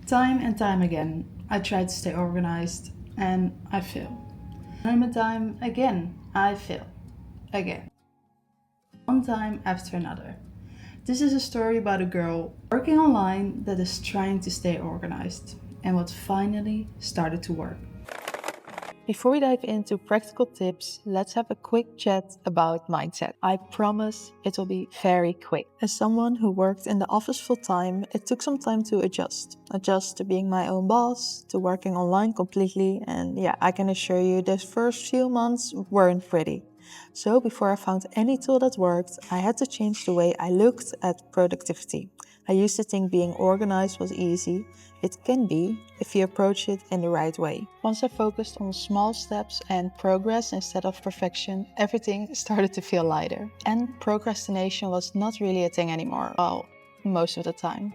Time and time again, I try to stay organized and I fail. Time and time again, I fail. Again. One time after another. This is a story about a girl working online that is trying to stay organized and what finally started to work. Before we dive into practical tips, let's have a quick chat about mindset. I promise it will be very quick. As someone who worked in the office full time, it took some time to adjust. Adjust to being my own boss, to working online completely, and yeah, I can assure you those first few months weren't pretty. So before I found any tool that worked, I had to change the way I looked at productivity. I used to think being organized was easy. It can be if you approach it in the right way. Once I focused on small steps and progress instead of perfection, everything started to feel lighter. And procrastination was not really a thing anymore, well, most of the time.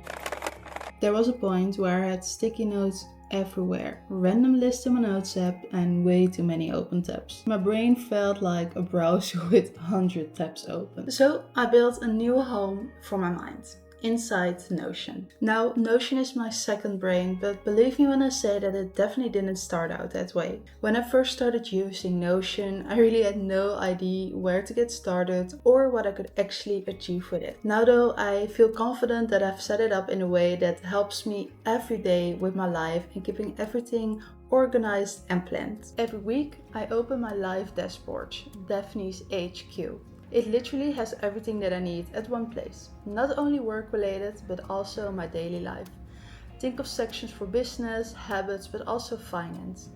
There was a point where I had sticky notes everywhere, random lists in my notes app, and way too many open tabs. My brain felt like a browser with 100 tabs open. So I built a new home for my mind. Inside Notion. Now, Notion is my second brain, but believe me when I say that it definitely didn't start out that way. When I first started using Notion, I really had no idea where to get started or what I could actually achieve with it. Now though, I feel confident that I've set it up in a way that helps me every day with my life and keeping everything organized and planned. Every week, I open my live dashboard, Daphne's HQ. It literally has everything that I need at one place. Not only work related, but also my daily life. Think of sections for business, habits, but also finance.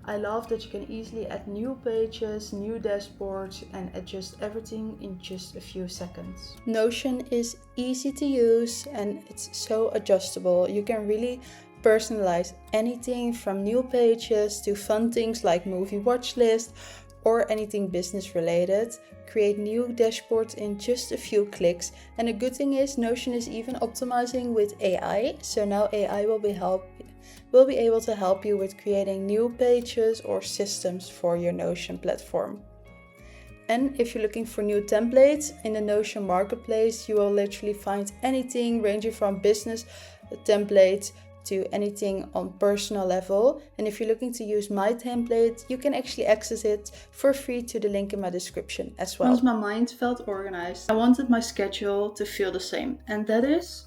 I love that you can easily add new pages, new dashboards, and adjust everything in just a few seconds. Notion is easy to use and it's so adjustable. You can really personalize anything from new pages to fun things like movie watch list or anything business related. Create new dashboards in just a few clicks. And the good thing is Notion is even optimizing with AI. So now AI will be able to help you with creating new pages or systems for your Notion platform. And if you're looking for new templates in the Notion marketplace, you will literally find anything ranging from business templates to anything on personal level. And if you're looking to use my template, you can actually access it for free to the link in my description as well. Once my mind felt organized, I wanted my schedule to feel the same. And that is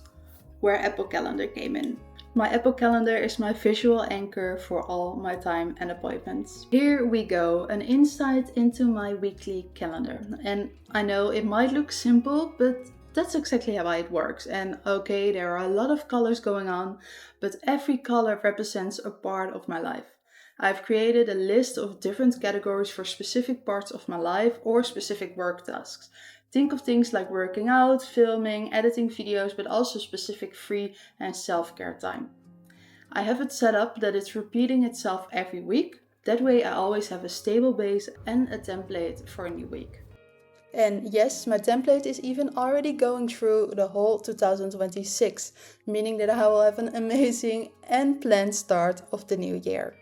where Apple Calendar came in. My Apple Calendar is my visual anchor for all my time and appointments. Here we go, an insight into my weekly calendar. And I know it might look simple, but that's exactly how it works. And okay, there are a lot of colors going on, but every color represents a part of my life. I've created a list of different categories for specific parts of my life or specific work tasks. Think of things like working out, filming, editing videos, but also specific free and self-care time. I have it set up that it's repeating itself every week. That way I always have a stable base and a template for a new week. And yes, my template is even already going through the whole 2026, meaning that I will have an amazing and planned start of the new year.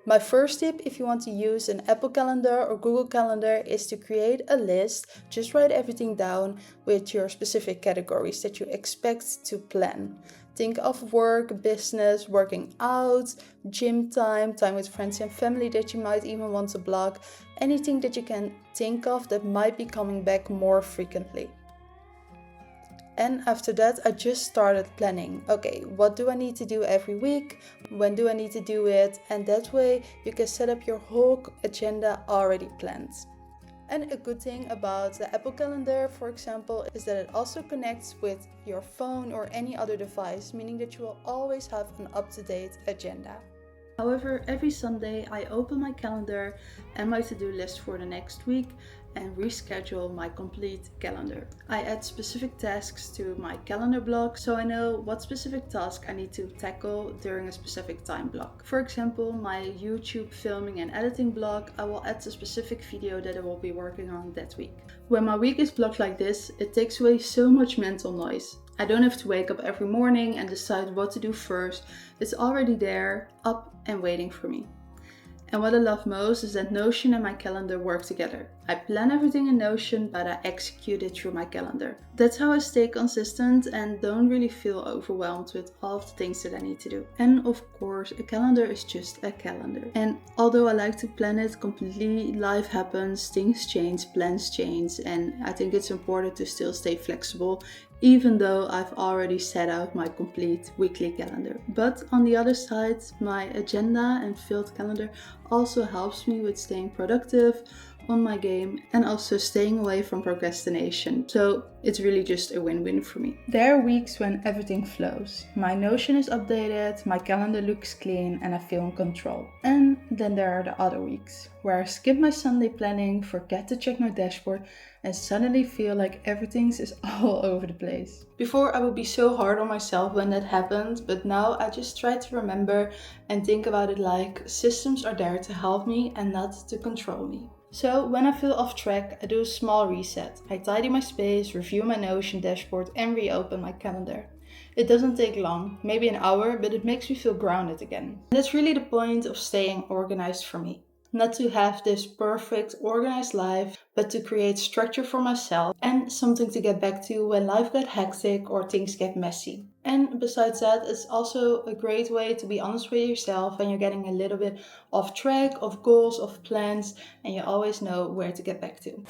My first tip, if you want to use an Apple Calendar or Google Calendar, is to create a list. Just write everything down with your specific categories that you expect to plan. Think of work, business, working out, gym time, time with friends and family that you might even want to block, anything that you can think of that might be coming back more frequently. And after that, I just started planning. Okay, what do I need to do every week? When do I need to do it? And that way you can set up your whole agenda already planned. And a good thing about the Apple Calendar, for example, is that it also connects with your phone or any other device, meaning that you will always have an up-to-date agenda. However, every Sunday I open my calendar and my to-do list for the next week and reschedule my complete calendar. I add specific tasks to my calendar block so I know what specific task I need to tackle during a specific time block. For example, my YouTube filming and editing block, I will add a specific video that I will be working on that week. When my week is blocked like this, it takes away so much mental noise. I don't have to wake up every morning and decide what to do first. It's already there, up and waiting for me. And what I love most is that Notion and my calendar work together. I plan everything in Notion, but I execute it through my calendar. That's how I stay consistent and don't really feel overwhelmed with all of the things that I need to do. And of course, a calendar is just a calendar. And although I like to plan it completely, life happens, things change, plans change, and I think it's important to still stay flexible, even though I've already set out my complete weekly calendar. But on the other side, my agenda and filled calendar also helps me with staying productive, on my game, and also staying away from procrastination. So it's really just a win-win for me. There are weeks when everything flows. My Notion is updated, my calendar looks clean, and I feel in control. And then there are the other weeks where I skip my Sunday planning, forget to check my dashboard, and suddenly feel like everything is all over the place. Before I would be so hard on myself when that happened, but now I just try to remember and think about it like systems are there to help me and not to control me. So when I feel off track, I do a small reset. I tidy my space, review my Notion dashboard, and reopen my calendar. It doesn't take long, maybe an hour, but it makes me feel grounded again. And that's really the point of staying organized for me. Not to have this perfect organized life, but to create structure for myself and something to get back to when life got hectic or things get messy. And besides that, it's also a great way to be honest with yourself when you're getting a little bit off track of goals, of plans, and you always know where to get back to.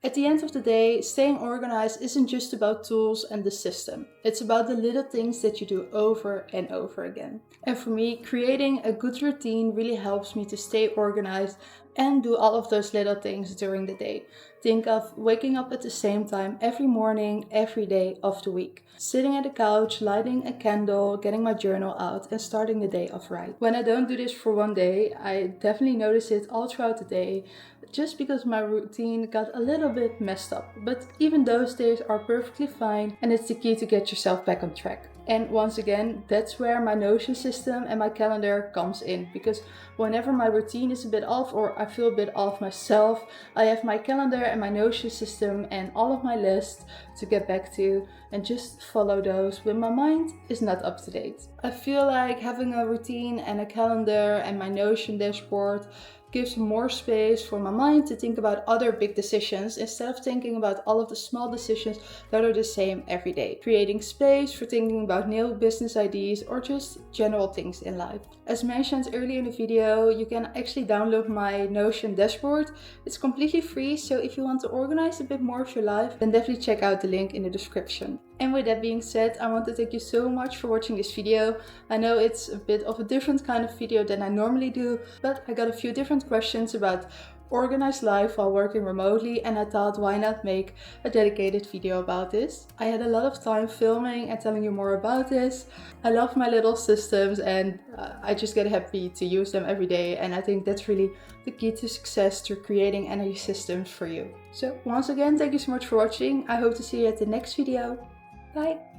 At the end of the day, staying organized isn't just about tools and the system. It's about the little things that you do over and over again. And for me, creating a good routine really helps me to stay organized and do all of those little things during the day. Think of waking up at the same time every morning, every day of the week. Sitting at the couch, lighting a candle, getting my journal out and starting the day off right. When I don't do this for one day, I definitely notice it all throughout the day, just because my routine got a little bit messed up. But even those days are perfectly fine, and it's the key to get yourself back on track. And once again, that's where my Notion system and my calendar comes in, because whenever my routine is a bit off or I feel a bit off myself, I have my calendar and my Notion system and all of my lists to get back to and just follow those when my mind is not up to date. I feel like having a routine and a calendar and my Notion dashboard gives more space for my mind to think about other big decisions instead of thinking about all of the small decisions that are the same every day. Creating space for thinking about new business ideas or just general things in life. As mentioned earlier in the video, you can actually download my Notion dashboard. It's completely free, so if you want to organize a bit more of your life, then definitely check out the link in the description. And with that being said, I want to thank you so much for watching this video. I know it's a bit of a different kind of video than I normally do, but I got a few different questions about organized life while working remotely, and I thought, why not make a dedicated video about this? I had a lot of time filming and telling you more about this. I love my little systems and I just get happy to use them every day, and I think that's really the key to success, to creating energy systems for you. So once again, thank you so much for watching. I hope to see you at the next video. Bye!